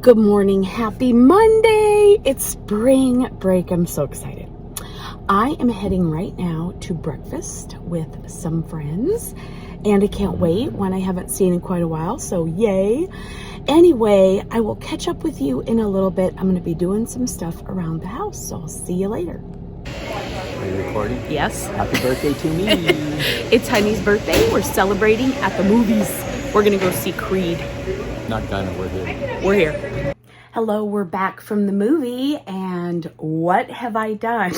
Good morning, happy Monday. It's spring break. I'm so excited. I am heading right now to breakfast with some friends and I can't wait, one I haven't seen in quite a while, so yay. Anyway, I will catch up with you in a little bit. I'm going to be doing some stuff around the house, so I'll see you later. Are you recording? Yes. Happy birthday to me. It's Honey's birthday. We're celebrating at the movies. We're going to go see Creed. Not gonna, we're here. We're here. Hello, we're back from the movie, and what have I done?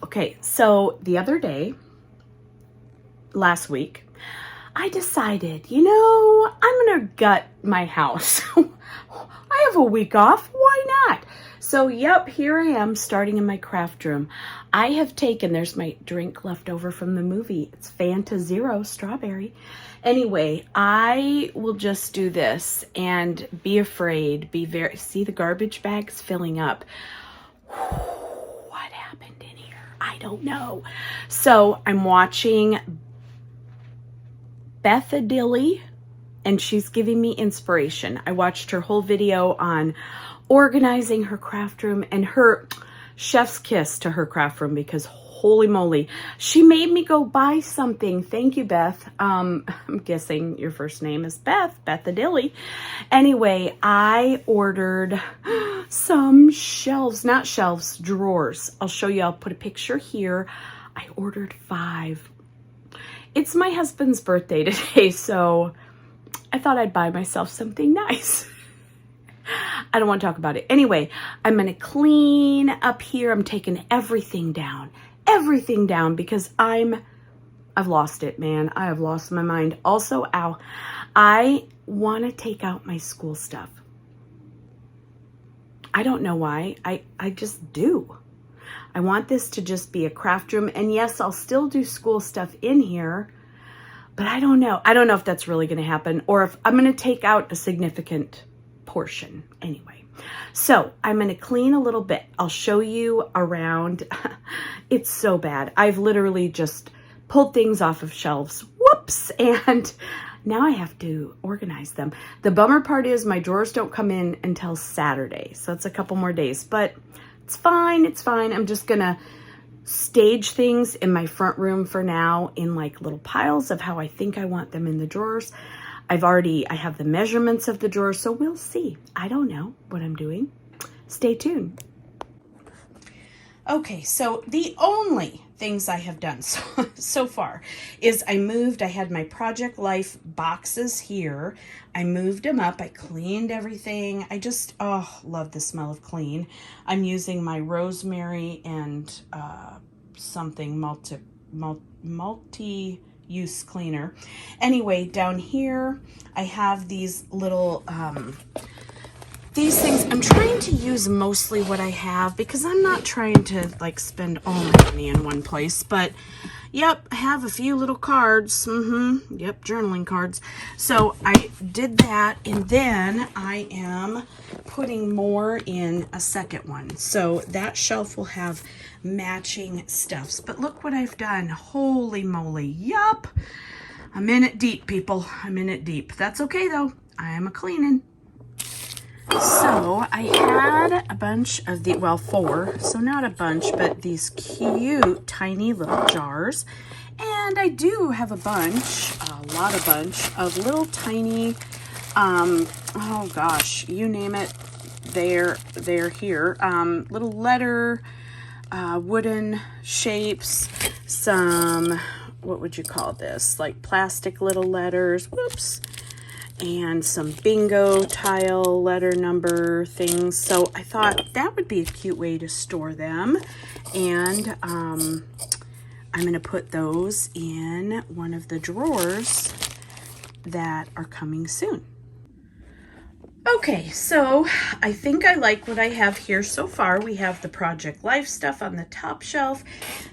Okay, so the other day, last week, I decided, I'm gonna gut my house. I have a week off, why not? So, yep, here I am starting in my craft room. I have taken, there's my drink left over from the movie. It's Fanta Zero strawberry. Anyway, I will just do this and be afraid, see the garbage bags filling up. What happened in here? I don't know. So I'm watching Blvd, and she's giving me inspiration. I watched her whole video on organizing her craft room and her chef's kiss to her craft room, because holy moly, she made me go buy something. Thank you, Beth. I'm guessing your first name is Beth, Blvd. Anyway, I ordered some shelves, not shelves, drawers. I'll show you, I'll put a picture here. I ordered 5. It's my husband's birthday today, so I thought I'd buy myself something nice. I don't want to talk about it. Anyway, I'm going to clean up here. I'm taking everything down because I've lost it, man. I have lost my mind. Also, I want to take out my school stuff. I don't know why. I just do. I want this to just be a craft room. And yes, I'll still do school stuff in here, but I don't know. I don't know if that's really going to happen or if I'm going to take out a significant portion anyway. So I'm going to clean a little bit. I'll show you around. It's so bad. I've literally just pulled things off of shelves. Whoops. And now I have to organize them. The bummer part is my drawers don't come in until Saturday. So it's a couple more days, but it's fine. It's fine. I'm just going to stage things in my front room for now in like little piles of how I think I want them in the drawers. I have the measurements of the drawers, so we'll see. I don't know what I'm doing. Stay tuned. Okay, so the only things I have done so far is I had my Project Life boxes here. I moved them up. I cleaned everything. I just, love the smell of clean. I'm using my rosemary and something multi-use cleaner. Anyway, down here I have these little these things. I'm trying to use mostly what I have because I'm not trying to like spend all my money in one place, but yep, I have a few little cards. Yep, journaling cards. So I did that, and then I am putting more in a second one. So that shelf will have matching stuffs. But look what I've done. Holy moly. Yup. I'm in it deep, people. I'm in it deep. That's okay though. I am a cleaning. So I had a bunch of 4, so not a bunch, but these cute tiny little jars. And I do have a bunch of little tiny, oh gosh, you name it, they're here. Little letter, wooden shapes, some, what would you call this? Like plastic little letters, whoops. And some bingo tile letter number things. So I thought that would be a cute way to store them. And I'm going to put those in one of the drawers that are coming soon. Okay, so I think I like what I have here so far. We have the Project Life stuff on the top shelf.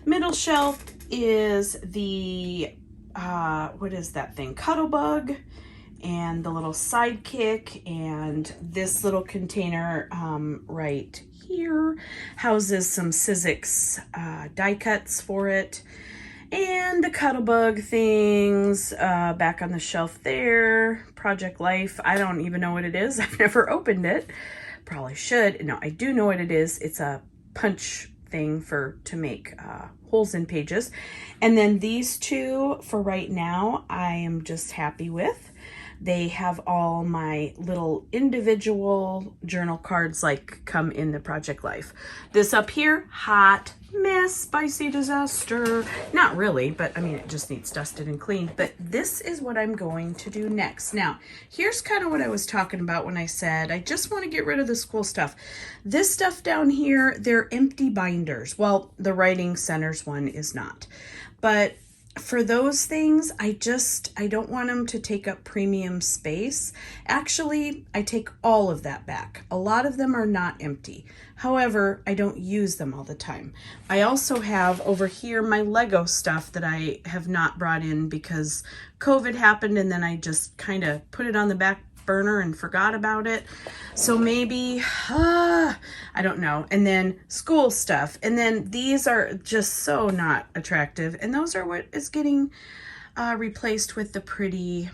Middle shelf is the, what is that thing? Cuddlebug. And the little sidekick, and this little container right here houses some Sizzix die cuts for it. And the Cuddlebug things back on the shelf there. Project Life, I don't even know what it is. I've never opened it. Probably should. No, I do know what it is. It's a punch thing to make holes in pages. And then these two for right now, I am just happy with. They have all my little individual journal cards like come in the Project Life. This up here, Hot Mess, Spicy Disaster. Not really, but I mean, it just needs dusted and cleaned. But this is what I'm going to do next. Now, here's kind of what I was talking about when I said, I just want to get rid of the school stuff. This stuff down here, they're empty binders. Well, the Writing Center's one is not. But for those things, I don't want them to take up premium space. Actually, I take all of that back. A lot of them are not empty. However, I don't use them all the time. I also have over here my Lego stuff that I have not brought in because COVID happened and then I just kind of put it on the back burner and forgot about it. So maybe, I don't know. And then school stuff. And then these are just so not attractive. And those are what is getting replaced with the pretty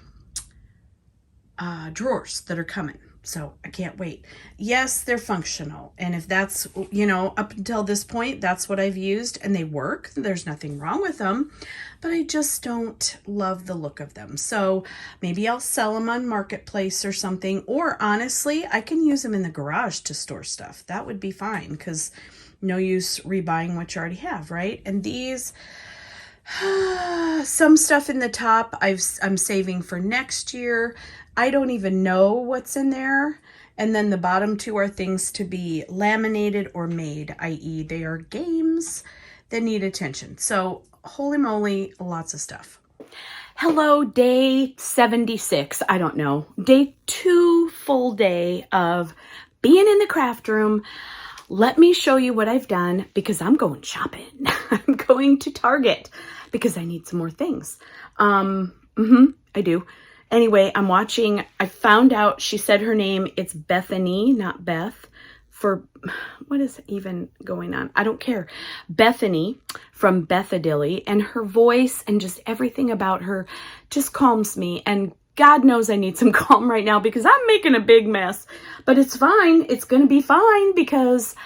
drawers that are coming. So I can't wait. Yes, they're functional. And if that's, you know, up until this point, that's what I've used and they work. There's nothing wrong with them, but I just don't love the look of them. So maybe I'll sell them on Marketplace or something. Or honestly, I can use them in the garage to store stuff. That would be fine because no use rebuying what you already have, right? And these, some stuff in the top I'm saving for next year. I don't even know what's in there. And then the bottom two are things to be laminated or made, i.e. they are games that need attention. So holy moly, lots of stuff. Hello, day 76. I don't know. Day 2 full day of being in the craft room. Let me show you what I've done because I'm going shopping. I'm going to Target because I need some more things. I do. Anyway, I'm watching, I found out, she said her name, it's Bethany, not Beth, for, what is even going on? I don't care. Bethany from Blvd, and her voice and just everything about her just calms me. And God knows I need some calm right now because I'm making a big mess. But it's fine. It's going to be fine because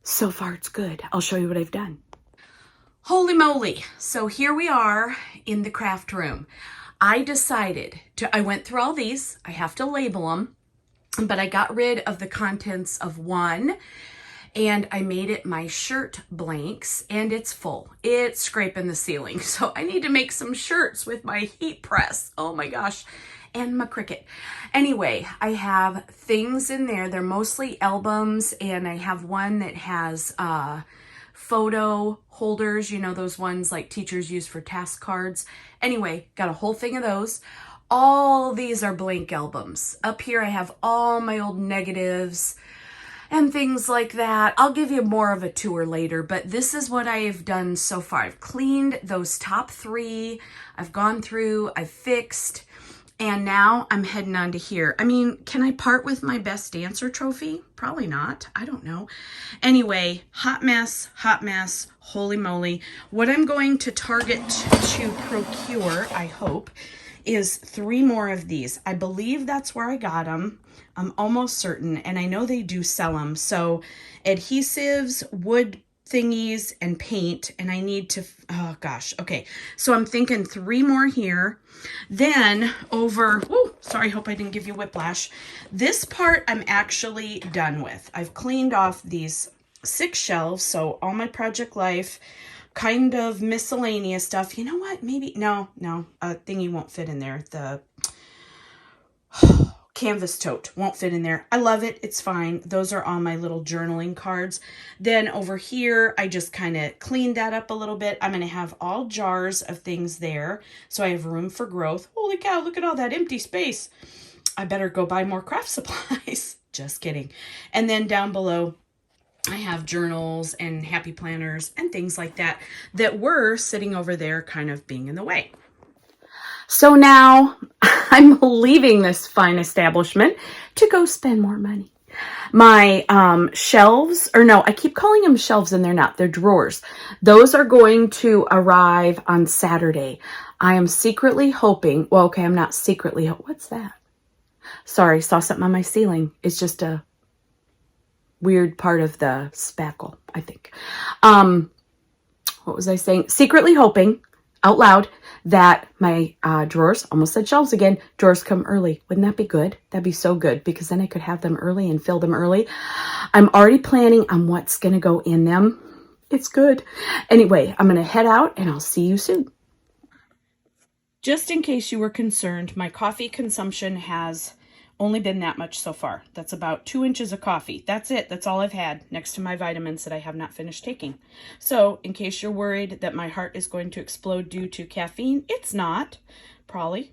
so far it's good. I'll show you what I've done. Holy moly. So here we are in the craft room. I decided I went through all these. I have to label them, but I got rid of the contents of one and I made it my shirt blanks and it's full. It's scraping the ceiling. So I need to make some shirts with my heat press. Oh my gosh. And my Cricut. Anyway, I have things in there. They're mostly albums and I have one that has, photo holders, you know, those ones like teachers use for task cards. Anyway, got a whole thing of those. All these are blank albums. Up here I have all my old negatives and things like that. I'll give you more of a tour later, but this is what I have done so far. I've cleaned those top 3. I've gone through, I've fixed, and now I'm heading on to here. I mean, can I part with my best dancer trophy? Probably not. I don't know. Anyway, hot mess, holy moly. What I'm going to Target to procure, I hope, is 3 more of these. I believe that's where I got them. I'm almost certain, and I know they do sell them. So adhesives, wood thingies, and paint, and I need to, oh gosh, okay. So I'm thinking 3 more here. Then over, sorry, hope I didn't give you whiplash. This part I'm actually done with. I've cleaned off these 6 shelves, so all my Project Life, kind of miscellaneous stuff. You know what, maybe, no, a thingy won't fit in there. The canvas tote won't fit in there. I love it. It's fine. Those are all my little journaling cards. Then over here, I just kind of cleaned that up a little bit. I'm going to have all jars of things there. So I have room for growth. Holy cow, look at all that empty space. I better go buy more craft supplies. Just kidding. And then down below, I have journals and happy planners and things like that that were sitting over there kind of being in the way. So now I'm leaving this fine establishment to go spend more money. My shelves, or no, I keep calling them shelves and they're not. They're drawers. Those are going to arrive on Saturday. I am secretly hoping, well, okay, I'm not secretly, what's that? Sorry, saw something on my ceiling. It's just a weird part of the spackle, I think. What was I saying? Secretly hoping out loud that my drawers, almost said shelves again, drawers come early. Wouldn't that be good? That'd be so good because then I could have them early and fill them early. I'm already planning on what's going to go in them. It's good. Anyway, I'm going to head out and I'll see you soon. Just in case you were concerned, my coffee consumption has only been that much so far. That's about 2 inches of coffee. That's it. That's all I've had next to my vitamins that I have not finished taking. So in case you're worried that my heart is going to explode due to caffeine, it's not, probably.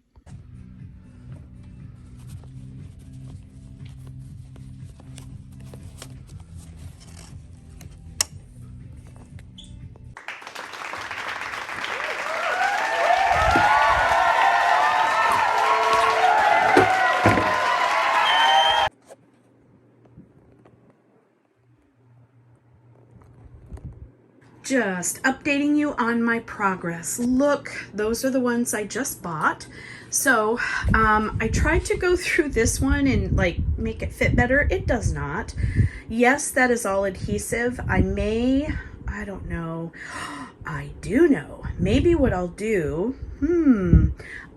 Just updating you on my progress. Look, those are the ones I just bought. So I tried to go through this one and like make it fit better. It does not. Yes, that is all adhesive. I don't know. I do know. Maybe what I'll do,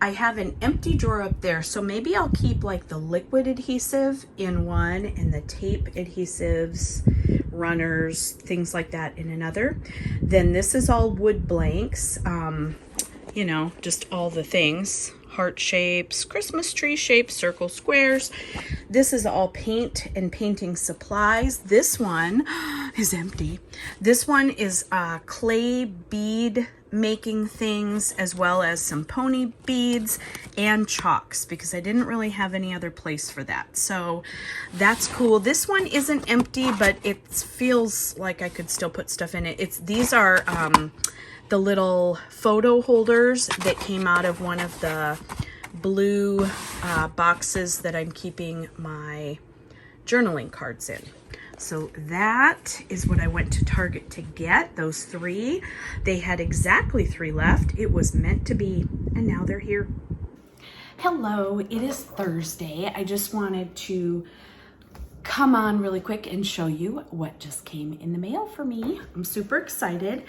I have an empty drawer up there. So maybe I'll keep like the liquid adhesive in one and the tape adhesives, runners, things like that in another. Then this is all wood blanks, you know, just all the things, heart shapes, Christmas tree shapes, circle squares. This is all paint and painting supplies. This one is empty. This one is clay bead making things, as well as some pony beads and chalks, because I didn't really have any other place for that. So that's cool. This one isn't empty, but it feels like I could still put stuff in it. These are the little photo holders that came out of one of the blue boxes that I'm keeping my journaling cards in. So that is what I went to Target to get, those 3. They had exactly 3 left. It was meant to be, and now they're here. Hello, it is Thursday. I just wanted to come on really quick and show you what just came in the mail for me. I'm super excited.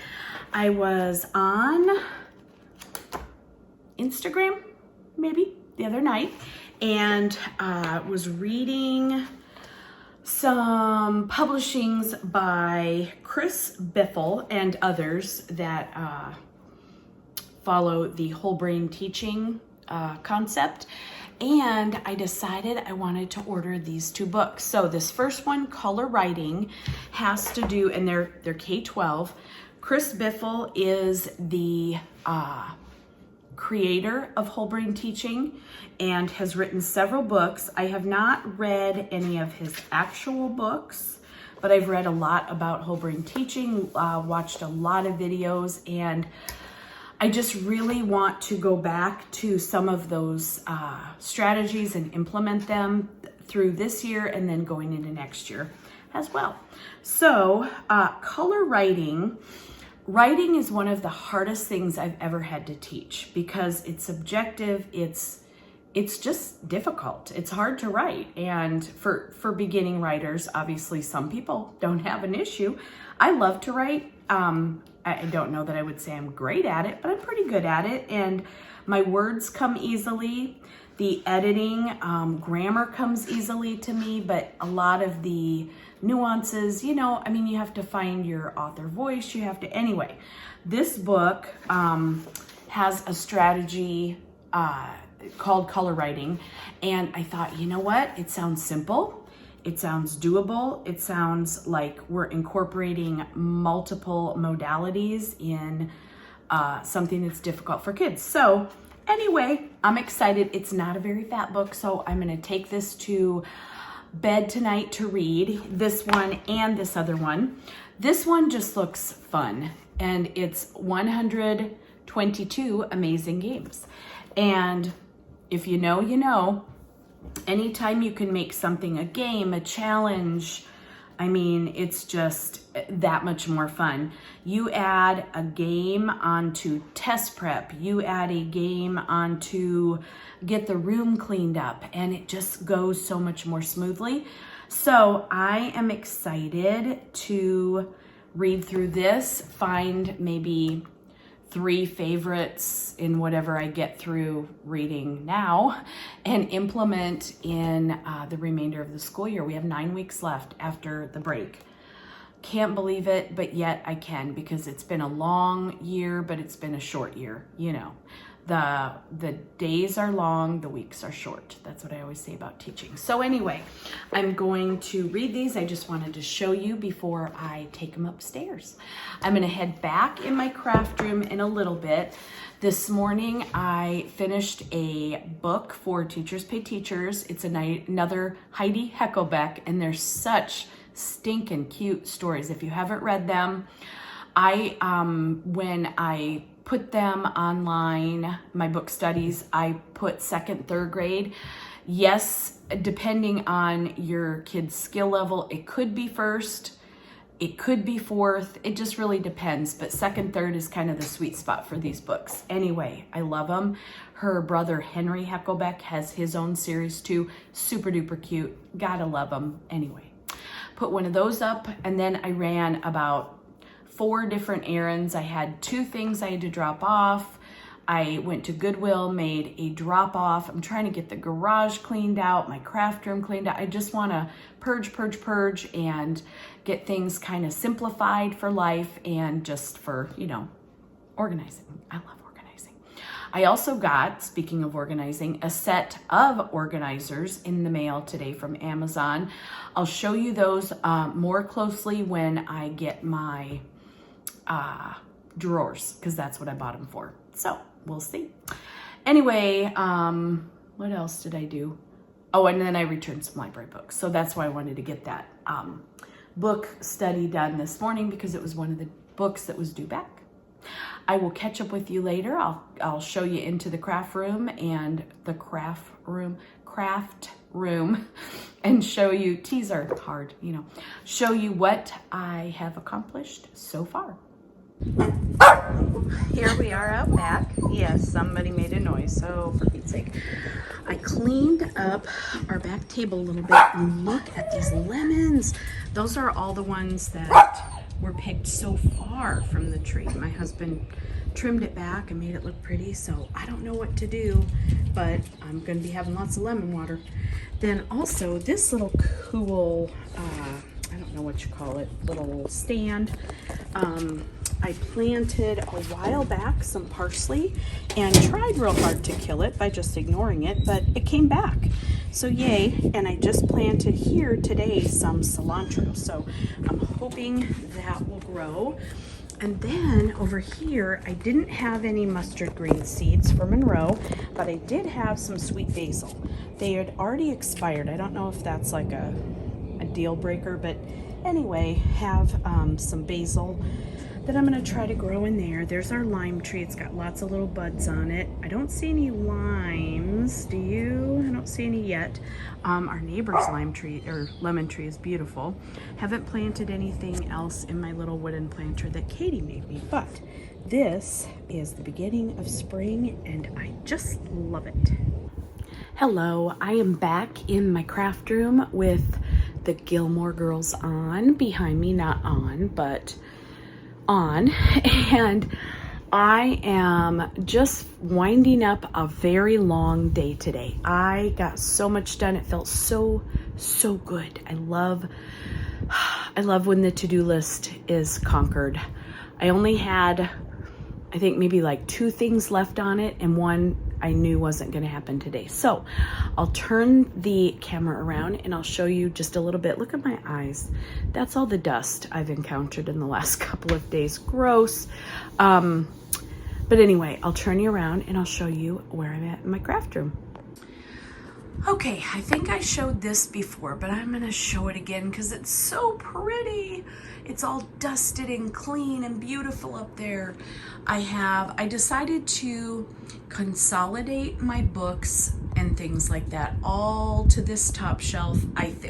I was on Instagram, maybe, the other night, and was reading some publishings by Chris Biffle and others that follow the whole brain teaching concept. And I decided I wanted to order these 2 books. So this first one, Color Writing, has to do, and they're K-12. Chris Biffle is the creator of whole brain teaching and has written several books. I have not read any of his actual books, but I've read a lot about whole brain teaching, watched a lot of videos, and I just really want to go back to some of those strategies and implement them through this year and then going into next year as well. So color writing. Writing is one of the hardest things I've ever had to teach because it's subjective, it's just difficult. It's hard to write. And for beginning writers, obviously some people don't have an issue. I love to write. I don't know that I would say I'm great at it, but I'm pretty good at it. And my words come easily. The editing, grammar comes easily to me, but a lot of the nuances, you know, I mean, you have to find your author voice. You have to, anyway, this book has a strategy called Color Writing. And I thought, you know what? It sounds simple. It sounds doable. It sounds like we're incorporating multiple modalities in something that's difficult for kids. So anyway, I'm excited. It's not a very fat book, so I'm going to take this to bed tonight to read, this one and this other one. This one just looks fun, and it's 122 amazing games. And if you know, you know, anytime you can make something a game, a challenge, I mean, it's just that much more fun. You add a game onto test prep, you add a game onto get the room cleaned up, and it just goes so much more smoothly. So I am excited to read through this, find maybe 3 favorites in whatever I get through reading now, and implement in the remainder of the school year. We have 9 weeks left after the break. Can't believe it, but yet I can, because it's been a long year, but it's been a short year. You know, the days are long, the weeks are short. That's what I always say about teaching. So anyway, I'm going to read these. I just wanted to show you before I take them upstairs. I'm going to head back in my craft room in a little bit. This morning I finished a book for Teachers Pay Teachers. It's another Heidi Heckelbeck, and they're such stinking cute stories. If you haven't read them, when I put them online, my book studies, I put 2nd, 3rd grade. Yes, depending on your kid's skill level, it could be 1st, it could be 4th. It just really depends. But 2nd, 3rd is kind of the sweet spot for these books. Anyway, I love them. Her brother Henry Heckelbeck has his own series too. Super duper cute. Gotta love them. Anyway, put one of those up, and then I ran about 4 different errands. I had 2 things I had to drop off. I went to Goodwill, made a drop off. I'm trying to get the garage cleaned out, my craft room cleaned out. I just want to purge and get things kind of simplified for life and just for, you know, organizing. I love organizing. I also got, speaking of organizing, a set of organizers in the mail today from Amazon. I'll show you those more closely when I get my drawers, because that's what I bought them for. So we'll see. Anyway, what else did I do? Oh, and then I returned some library books. So that's why I wanted to get that book study done this morning, because it was one of the books that was due back. I will catch up with you later. I'll show you into the craft room and the craft room and show you, teas are hard, you know, show you what I have accomplished so far. Here we are out back. Yes, somebody made a noise, so for Pete's sake. I cleaned up our back table a little bit, and look at these lemons. Those are all the ones that were picked so far from the tree. My husband trimmed it back and made it look pretty, so I don't know what to do, but I'm going to be having lots of lemon water. Then also this little cool, I don't know what you call it, little stand. I planted a while back some parsley and tried real hard to kill it by just ignoring it, but it came back. So yay, and I just planted here today some cilantro, so I'm hoping that will grow. And then over here, I didn't have any mustard green seeds for Monroe, but I did have some sweet basil. They had already expired. I don't know if that's like a deal breaker, but anyway, have some basil that I'm going to try to grow in there. There's our lime tree. It's got lots of little buds on it. I don't see any limes. Do you? I don't see any yet. Our neighbor's lime tree or lemon tree is beautiful. Haven't planted anything else in my little wooden planter that Katie made me, but this is the beginning of spring and I just love it. Hello, I am back in my craft room with the Gilmore Girls on behind me, not on, but on, and I am just winding up a very long day today. I got so much done. It felt so good. I love when the to-do list is conquered. I only had, I think maybe like 2 things left on it, and one I knew wasn't going to happen today. So I'll turn the camera around and I'll show you just a little bit. Look at my eyes. That's all the dust I've encountered in the last couple of days. Gross. But anyway, I'll turn you around and I'll show you where I'm at in my craft room. Okay, I think I showed this before, but I'm gonna show it again because it's so pretty. It's all dusted and clean and beautiful up there. I decided to consolidate my books and things like that, all to this top shelf.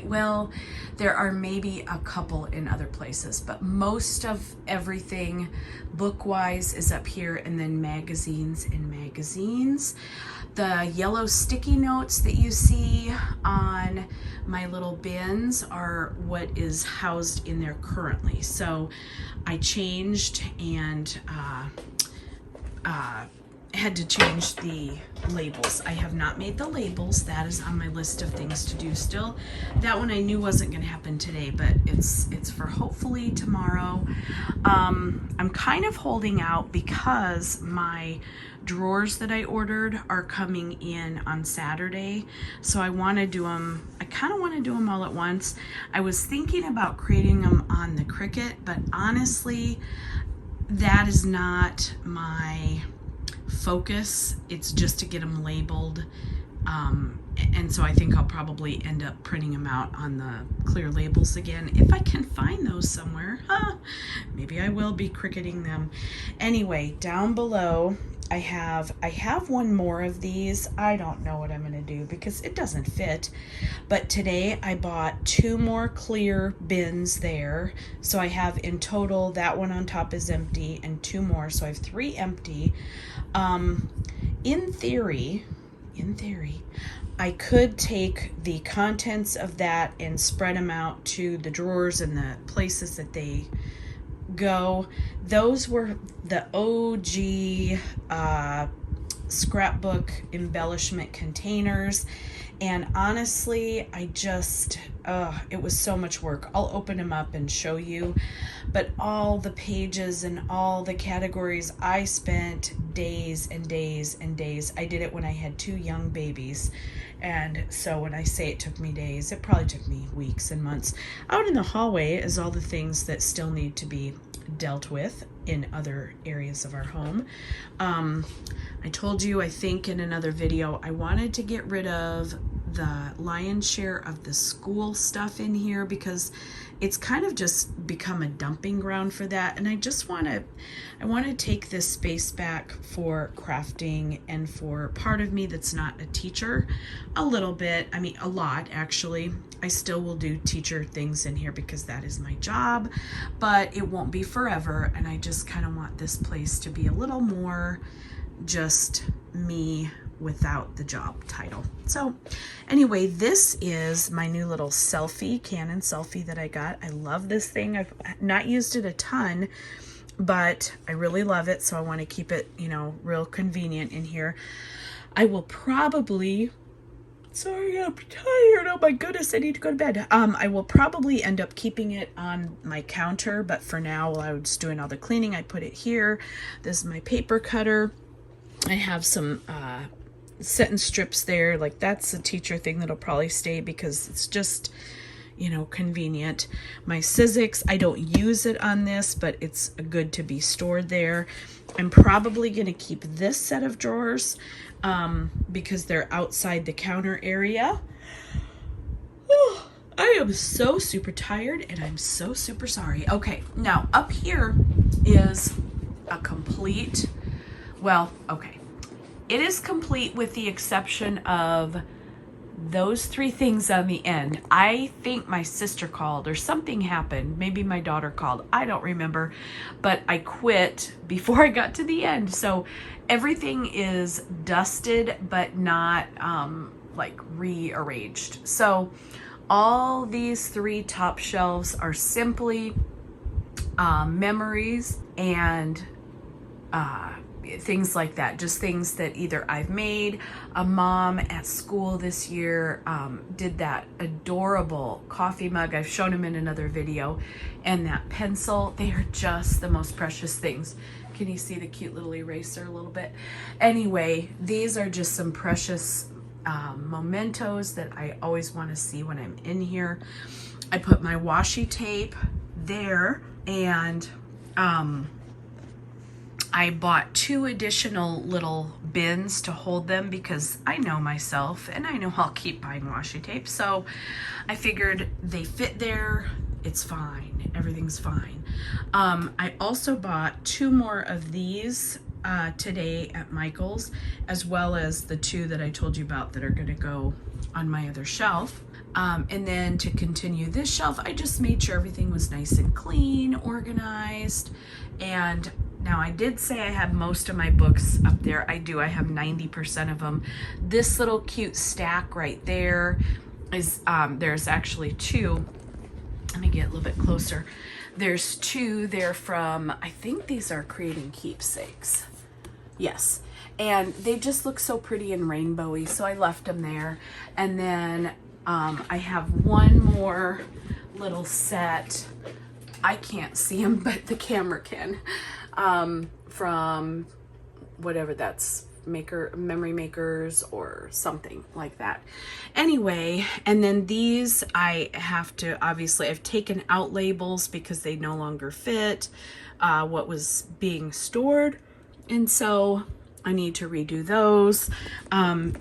Well, there are maybe a couple in other places, but most of everything book-wise is up here, and then magazines and magazines. The yellow sticky notes that you see on my little bins are what is housed in there currently. So I changed and had to change the labels. I have not made the labels. That is on my list of things to do still. That one I knew wasn't going to happen today, but it's for hopefully tomorrow. I'm kind of holding out because my drawers that I ordered are coming in on Saturday, so I want to do them. I kind of want to do them all at once. I was thinking about creating them on the Cricut, but honestly, that is not my focus. It's just to get them labeled, and so I think I'll probably end up printing them out on the clear labels again if I can find those somewhere. Maybe I will be Cricuting them. Anyway, down below I have one more of these. I don't know what I'm gonna do because it doesn't fit, but today I bought 2 more clear bins there, so I have in total, that one on top is empty and 2 more, so I have 3 empty. In theory, I could take the contents of that and spread them out to the drawers and the places that they go. Those were the OG scrapbook embellishment containers, and honestly, I just it was so much work. I'll open them up and show you, but all the pages and all the categories, I spent days and days and days. I did it when I had 2 young babies, and so when I say it took me days, it probably took me weeks and months. Out in the hallway is all the things that still need to be dealt with in other areas of our home. I told you, I think in another video, I wanted to get rid of the lion's share of the school stuff in here because it's kind of just become a dumping ground for that, and I want to take this space back for crafting and for part of me that's not a teacher a little bit. I mean, a lot actually. I still will do teacher things in here because that is my job, but it won't be forever, and I just kind of want this place to be a little more just me without the job title. So anyway, this is my new little Canon selfie that I got. I love this thing. I've not used it a ton, but I really love it, so I want to keep it, you know, real convenient in here. I will probably, sorry, I'm tired. Oh my goodness, I need to go to bed. I will probably end up keeping it on my counter, but for now, while I was doing all the cleaning, I put it here. This is my paper cutter. I have some sentence strips there. Like, that's a teacher thing that'll probably stay because it's just, you know, convenient. My Sizzix, I don't use it on this, but it's good to be stored there. I'm probably going to keep this set of drawers because they're outside the counter area. Oh, I am so super tired and I'm so super sorry. Okay, now up here is a complete, well, okay. It is complete with the exception of those 3 things on the end. I think my sister called or something happened. Maybe my daughter called. I don't remember. But I quit before I got to the end. So everything is dusted but not like rearranged. So all these 3 top shelves are simply memories and things like that, just things that either I've made. A mom at school this year did that adorable coffee mug. I've shown them in another video, and that pencil. They are just the most precious things. Can you see the cute little eraser a little bit? Anyway, these are just some precious mementos that I always want to see when I'm in here. I put my washi tape there, and I bought 2 additional little bins to hold them because I know myself and I know I'll keep buying washi tape. So I figured they fit there. It's fine. Everything's fine. I also bought 2 more of these today at Michael's, as well as the 2 that I told you about that are going to go on my other shelf. And then to continue this shelf, I just made sure everything was nice and clean, organized. And now I did say I have most of my books up there. I do. I have 90% of them. This little cute stack right there is, there's actually 2. Let me get a little bit closer. There's 2 there from, I think these are Creating Keepsakes. Yes. And they just look so pretty and rainbowy, so I left them there. And then I have one more little set. I can't see them, but the camera can. From whatever that's, Memory Makers or something like that. Anyway, and then these I have to, obviously I've taken out labels because they no longer fit what was being stored, and so I need to redo those.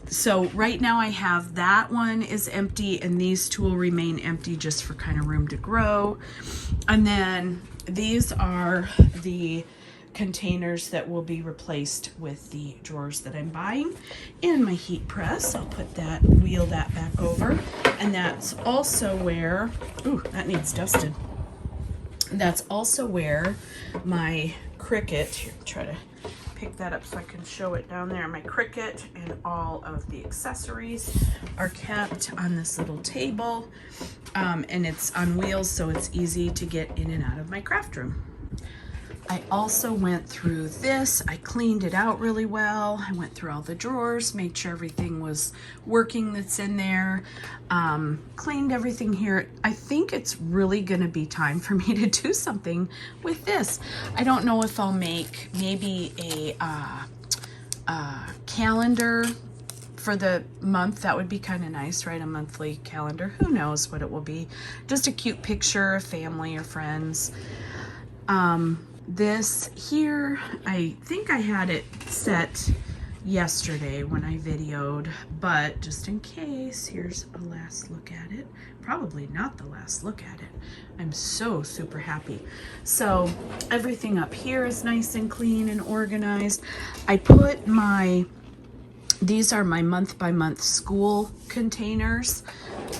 So right now I have that one is empty, and these 2 will remain empty just for kind of room to grow. And then these are the containers that will be replaced with the drawers that I'm buying. And my heat press, I'll put that, wheel that back over. And that's also where, ooh, that needs dusted. That's also where my Cricut, here, try to pick that up so I can show it down there. My Cricut and all of the accessories are kept on this little table. And it's on wheels, so it's easy to get in and out of my craft room. I also went through this. I cleaned it out really well. I went through all the drawers, made sure everything was working that's in there. Cleaned everything here. I think it's really gonna be time for me to do something with this. I don't know if I'll make maybe a calendar for the month. That would be kind of nice, right? A monthly calendar. Who knows what it will be. Just a cute picture of family or friends. This here, I think I had it set yesterday when I videoed, but just in case, here's a last look at it. Probably not the last look at it. I'm so super happy. So everything up here is nice and clean and organized. I put these are my month by month school containers.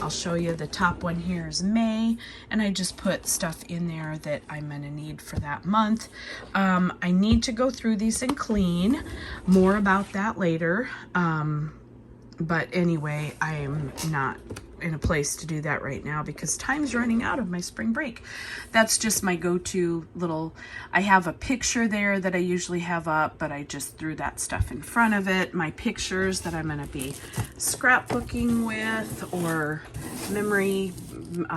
I'll show you. The top one here is May, and I just put stuff in there that I'm gonna need for that month. I need to go through these and clean. More about that later. But anyway, I am not in a place to do that right now because time's running out of my spring break. That's just my go-to little, I have a picture there that I usually have up, but I just threw that stuff in front of it. My pictures that I'm gonna be scrapbooking with, or memory, what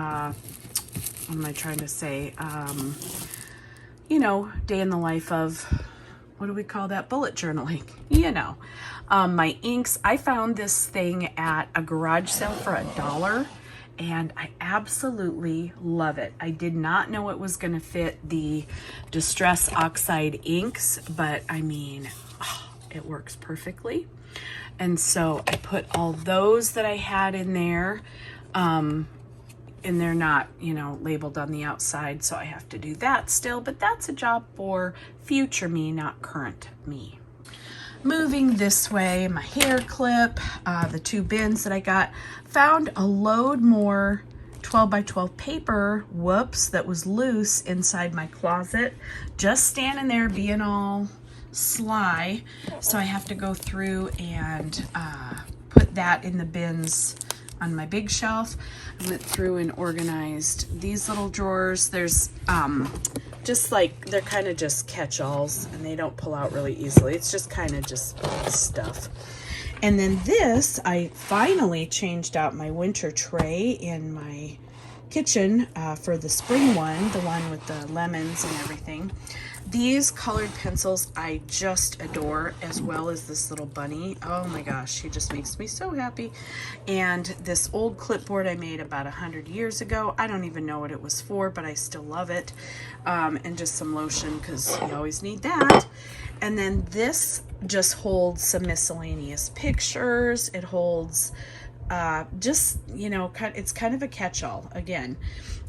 am I trying to say? You know, day in the life of, what do we call that? Bullet journaling, you know. My inks, I found this thing at a garage sale for $1, and I absolutely love it. I did not know it was gonna fit the Distress Oxide inks, but I mean, oh, it works perfectly. And so I put all those that I had in there, and they're not, you know, labeled on the outside, so I have to do that still, but that's a job for future me, not current me. Moving this way, my hair clip, the 2 bins that I got, found a load more 12 by 12 paper, whoops, that was loose inside my closet, just standing there being all sly. So I have to go through and put that in the bins on my big shelf. I went through and organized these little drawers. There's just like, they're kind of just catch-alls and they don't pull out really easily. It's just kind of just stuff. And then this, I finally changed out my winter tray in my kitchen for the spring one, the one with the lemons and everything. These colored pencils I just adore, as well as this little bunny. Oh my gosh, he just makes me so happy. And this old clipboard I made about 100 years ago. I don't even know what it was for, but I still love it. And just some lotion, because you always need that. And then this just holds some miscellaneous pictures. It holds just, you know, it's kind of a catch-all again.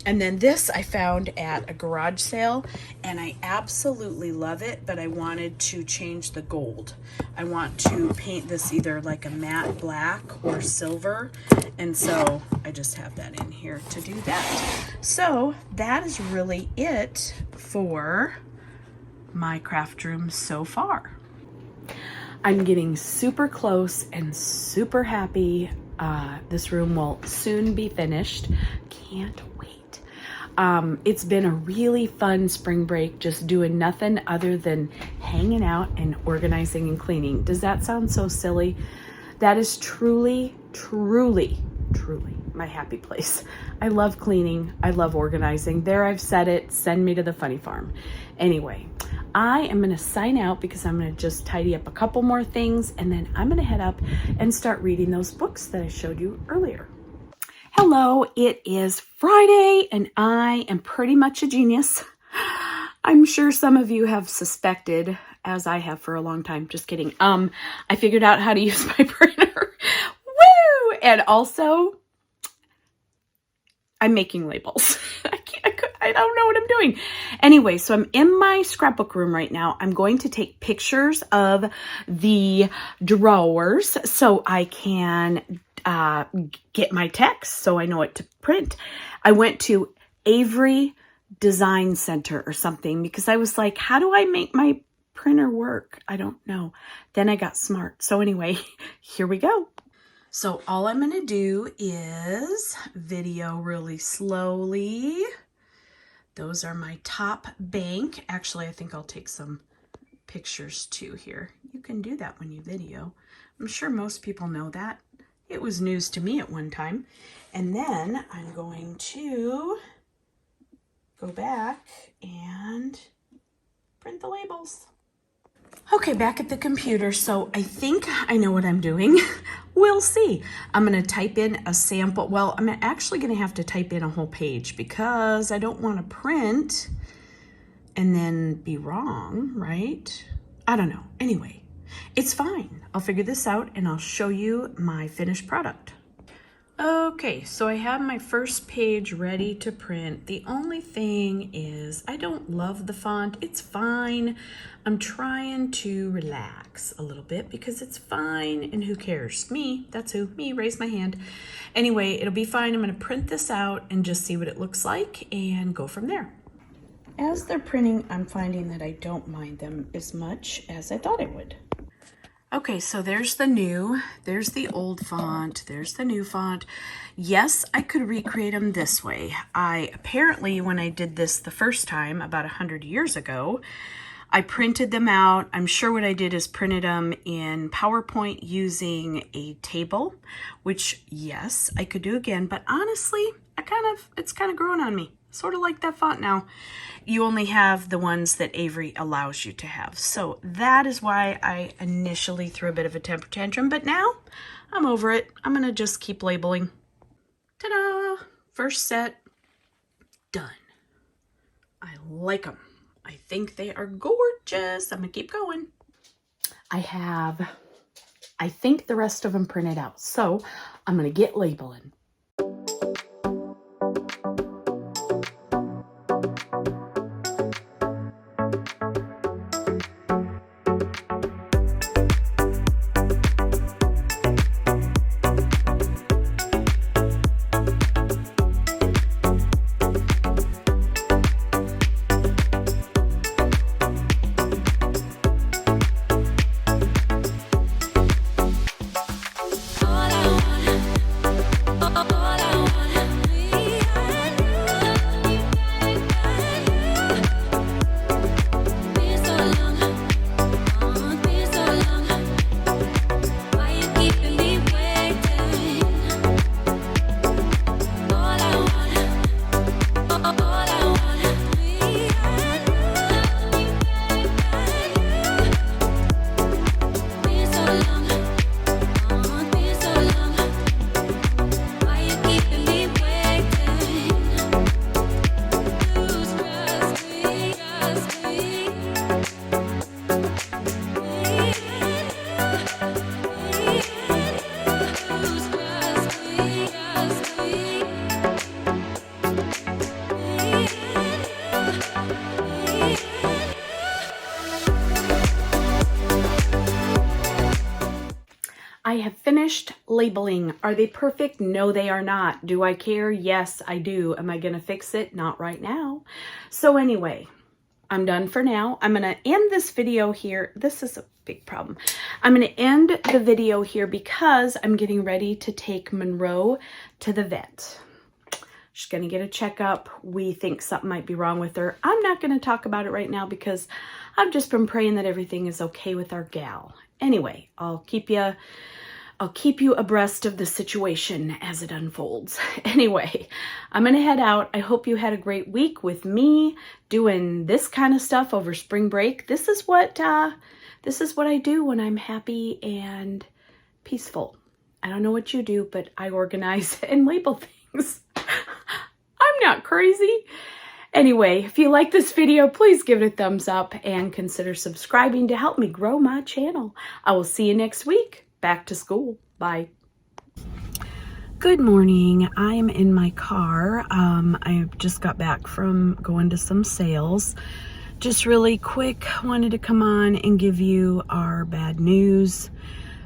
And then this I found at a garage sale, and I absolutely love it, but I wanted to change the gold. I want to paint this either like a matte black or silver, and so I just have that in here to do that. So that is really it for my craft room so far. I'm getting super close and super happy. This room will soon be finished. Can't wait. It's been a really fun spring break, just doing nothing other than hanging out and organizing and cleaning. Does that sound so silly? That is truly, truly, truly my happy place. I love cleaning. I love organizing. There, I've said it. Send me to the funny farm. Anyway, I am going to sign out because I'm going to just tidy up a couple more things, and then I'm going to head up and start reading those books that I showed you earlier. Hello, it is Friday, and I am pretty much a genius. I'm sure some of you have suspected, as I have for a long time. Just kidding. I figured out how to use my printer. Woo! And also, I'm making labels. I don't know what I'm doing. Anyway, so I'm in my scrapbook room right now. I'm going to take pictures of the drawers so I can get my text so I know what to print. I went to Avery Design Center or something because I was like, how do I make my printer work? I don't know. Then I got smart. So anyway, here we go. So all I'm going to do is video really slowly. Those are my top bank. Actually, I think I'll take some pictures too here. You can do that when you video. I'm sure most people know that. It was news to me at one time. And then I'm going to go back and print the labels. Okay, back at the computer. So I think I know what I'm doing. We'll see. I'm going to type in a sample. Well, I'm actually going to have to type in a whole page because I don't want to print and then be wrong, right? I don't know. Anyway, it's fine. I'll figure this out and I'll show you my finished product. Okay, so I have my first page ready to print. The only thing is I don't love the font. It's fine. I'm trying to relax a little bit because it's fine and who cares? Me, that's who, me, raise my hand. Anyway, it'll be fine. I'm gonna print this out and just see what it looks like and go from there. As they're printing, I'm finding that I don't mind them as much as I thought I would. Okay, so there's the old font, there's the new font. Yes, I could recreate them this way. Apparently, when I did this the first time, about 100 years ago, I printed them out. I'm sure what I did is printed them in PowerPoint using a table, which, yes, I could do again. But honestly, it's kind of growing on me. Sort of like that font now. You only have the ones that Avery allows you to have. So that is why I initially threw a bit of a temper tantrum, but now I'm over it. I'm gonna just keep labeling. Ta-da! First set, done. I like them. I think they are gorgeous. I'm gonna keep going. I think the rest of them printed out. So I'm gonna get labeling. I have finished labeling. Are they perfect? No, they are not. Do I care? Yes, I do. Am I going to fix it? Not right now. So anyway, I'm done for now. I'm going to end this video here. This is a big problem. I'm going to end the video here because I'm getting ready to take Monroe to the vet. She's going to get a checkup. We think something might be wrong with her. I'm not going to talk about it right now because I've just been praying that everything is okay with our gal. Anyway, I'll keep you abreast of the situation as it unfolds. Anyway, I'm going to head out. I hope you had a great week with me doing this kind of stuff over spring break. This is what I do when I'm happy and peaceful. I don't know what you do, but I organize and label things. I'm not crazy. Anyway, if you like this video, please give it a thumbs up and consider subscribing to help me grow my channel. I will see you next week. Back to school. Bye. Good morning. I'm in my car. I just got back from going to some sales. Just really quick, wanted to come on and give you our bad news.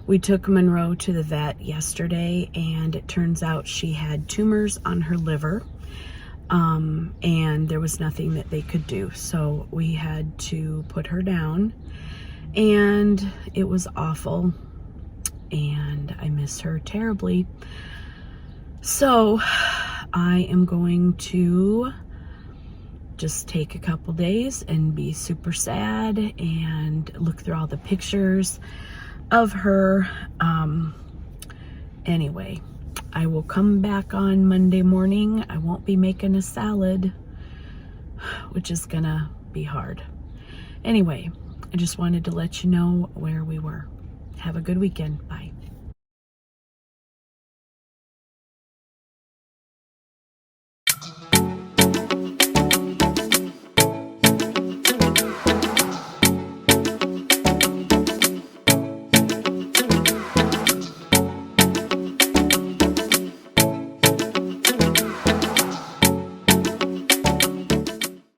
We took Monroe to the vet yesterday, and it turns out she had tumors on her liver. And there was nothing that they could do. So we had to put her down, and it was awful. And I miss her terribly. So I am going to just take a couple days and be super sad and look through all the pictures of her. Anyway, I will come back on Monday morning. I won't be making a salad, which is gonna be hard. Anyway, I just wanted to let you know where we were. Have a good weekend. Bye.